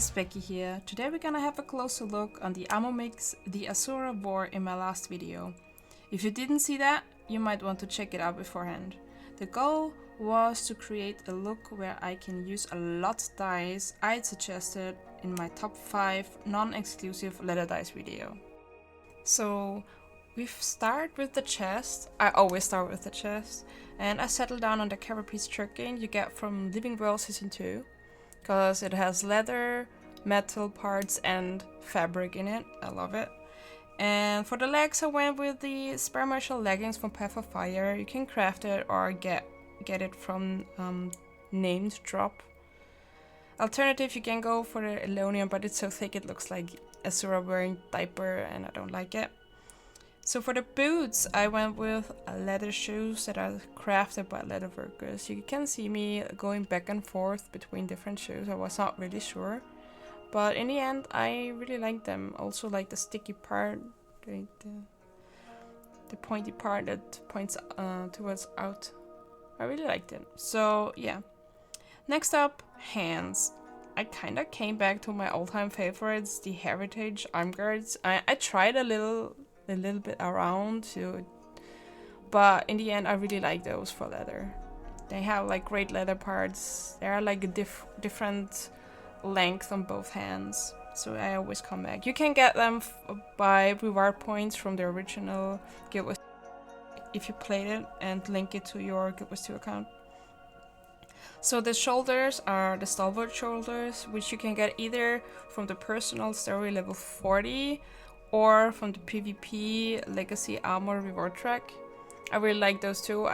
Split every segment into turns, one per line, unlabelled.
guys, Becii here. Today we're gonna have a closer look on the ammo mix the Asura wore in my last video. If you didn't see that, you might want to check it out beforehand. The goal was to create a look where I can use a lot of dice I'd suggested in my top 5 non-exclusive leather dice video. So we start with the chest. I always start with the chest, and I settle down on the carapace tricking you get from Living World Season 2. Because it has leather, metal parts and fabric in it. I love it. And for the legs I went with the Spare Martial leggings from Path of Fire. You can craft it or get it from named drop. Alternative, you can go for the Elonium, but it's so thick it looks like Asura wearing diaper and I don't like it. So for the boots, I went with leather shoes that are crafted by leather workers. You can see me going back and forth between different shoes. I was not really sure, but in the end, I really like them. Also like the sticky part, the pointy part that points towards out. I really liked it. So yeah. Next up, hands. I kinda came back to my all-time favorites, the Heritage arm guards. I tried a little bit around too, but in the end I really like those for leather. They have like great leather parts. They are like a different length on both hands, so I always come back. You can get them by reward points from the original Guild Wars if you played it and link it to your Guild Wars 2 account. So the shoulders are the stalwart shoulders, which you can get either from the personal story level 40 or from the PvP Legacy Armor reward track. I really like those two.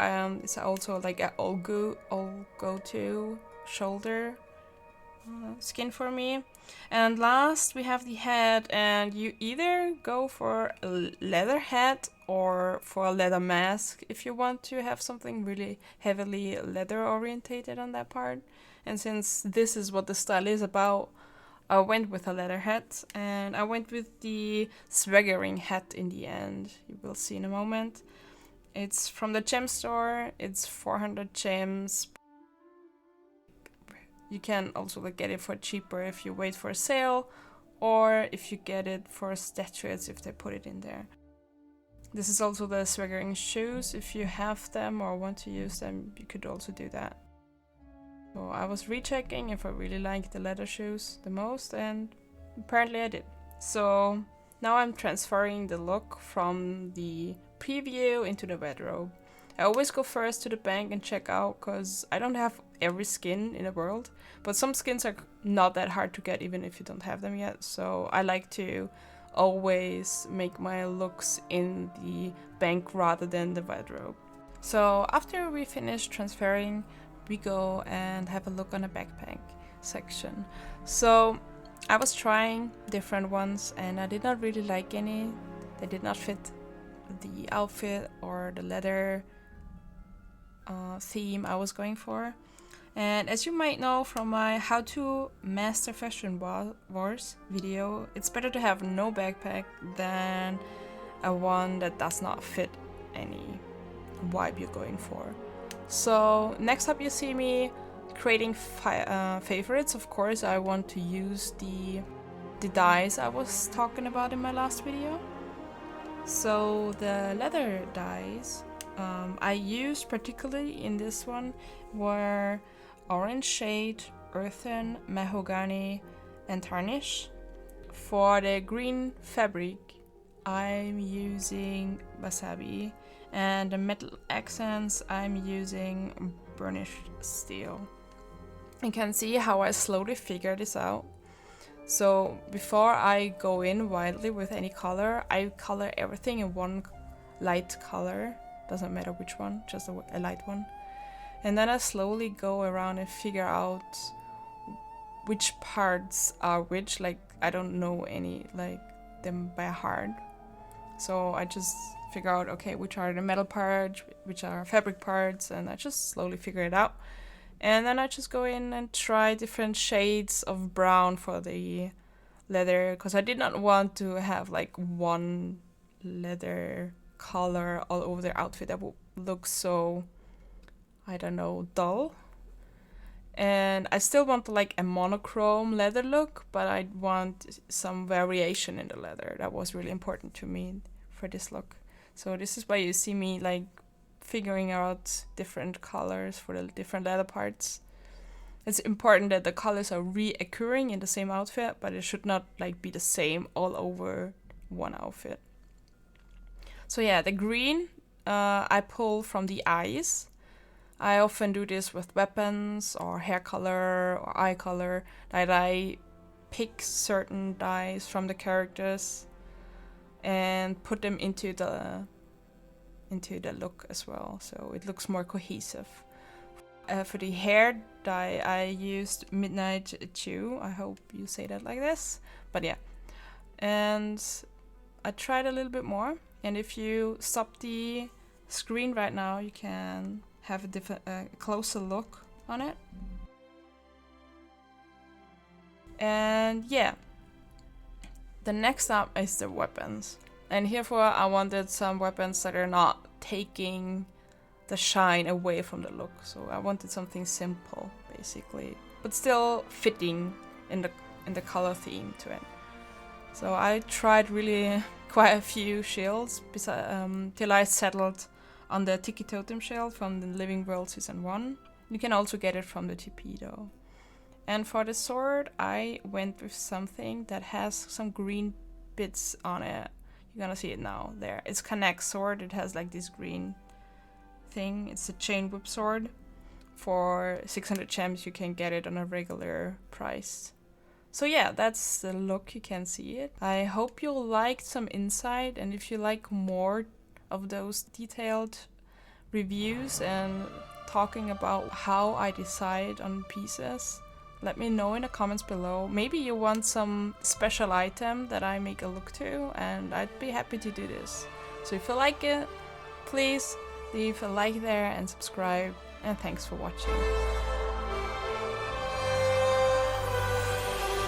It's also like an all go-to shoulder skin for me. And last we have the head, and you either go for a leather head or for a leather mask if you want to have something really heavily leather orientated on that part. And since this is what the style is about, I went with a leather hat, and I went with the swaggering hat in the end. You will see in a moment. It's from the gem store. It's 400 gems. You can also get it for cheaper if you wait for a sale, or if you get it for statuettes if they put it in there. This is also the swaggering shoes. If you have them or want to use them, you could also do that. So I was rechecking if I really liked the leather shoes the most, and apparently I did. So now I'm transferring the look from the preview into the wardrobe. I always go first to the bank and check out, because I don't have every skin in the world, but some skins are not that hard to get even if you don't have them yet. So I like to always make my looks in the bank rather than the wardrobe. So after we finish transferring, we go and have a look on the backpack section. So I was trying different ones and I did not really like any. They did not fit the outfit or the leather theme I was going for. And as you might know from my how to master fashion wars video, it's better to have no backpack than a one that does not fit any vibe you're going for. So next up you see me creating favorites. Of course I want to use the dies I was talking about in my last video. So the leather dies I used particularly in this one were Orange Shade, Earthen, Mahogany and Tarnish. For the green fabric I'm using Wasabi, and the metal accents I'm using burnished steel. You can see how I slowly figure this out. So before I go in wildly with any color, I color everything in one light color, doesn't matter which one, just a light one. And then I slowly go around and figure out which parts are which. Like I don't know any like them by heart. So I just figure out, okay, which are the metal parts, which are fabric parts, and I just slowly figure it out. And then I just go in and try different shades of brown for the leather, because I did not want to have like one leather color all over their outfit. That would look so, I don't know, dull. And I still want like a monochrome leather look, but I want some variation in the leather. That was really important to me for this look. So this is why you see me like figuring out different colors for the different leather parts. It's important that the colors are reoccurring in the same outfit, but it should not like be the same all over one outfit. So yeah, the green I pull from the eyes. I often do this with weapons or hair color or eye color, that I pick certain dyes from the characters and put them into the look as well, so it looks more cohesive. For the hair dye, I used Midnight Chew. I hope you say that like this, but yeah. And I tried a little bit more, and if you stop the screen right now, you can have a different, closer look on it. And yeah, the next up is the weapons. And herefore I wanted some weapons that are not taking the shine away from the look. So I wanted something simple, basically, but still fitting in the color theme to it. So I tried really quite a few shields till I settled on the Tiki Totem shield from the Living World Season 1. You can also get it from the TP though. And for the sword, I went with something that has some green bits on it. You're gonna see it now, there. It's Connect sword, it has like this green thing. It's a chain whip sword. For 600 gems you can get it on a regular price. So yeah, that's the look, you can see it. I hope you liked some insight, and if you like more of those detailed reviews and talking about how I decide on pieces, let me know in the comments below. Maybe you want some special item that I make a look to, and I'd be happy to do this. So if you like it, please leave a like there and subscribe, and thanks for watching.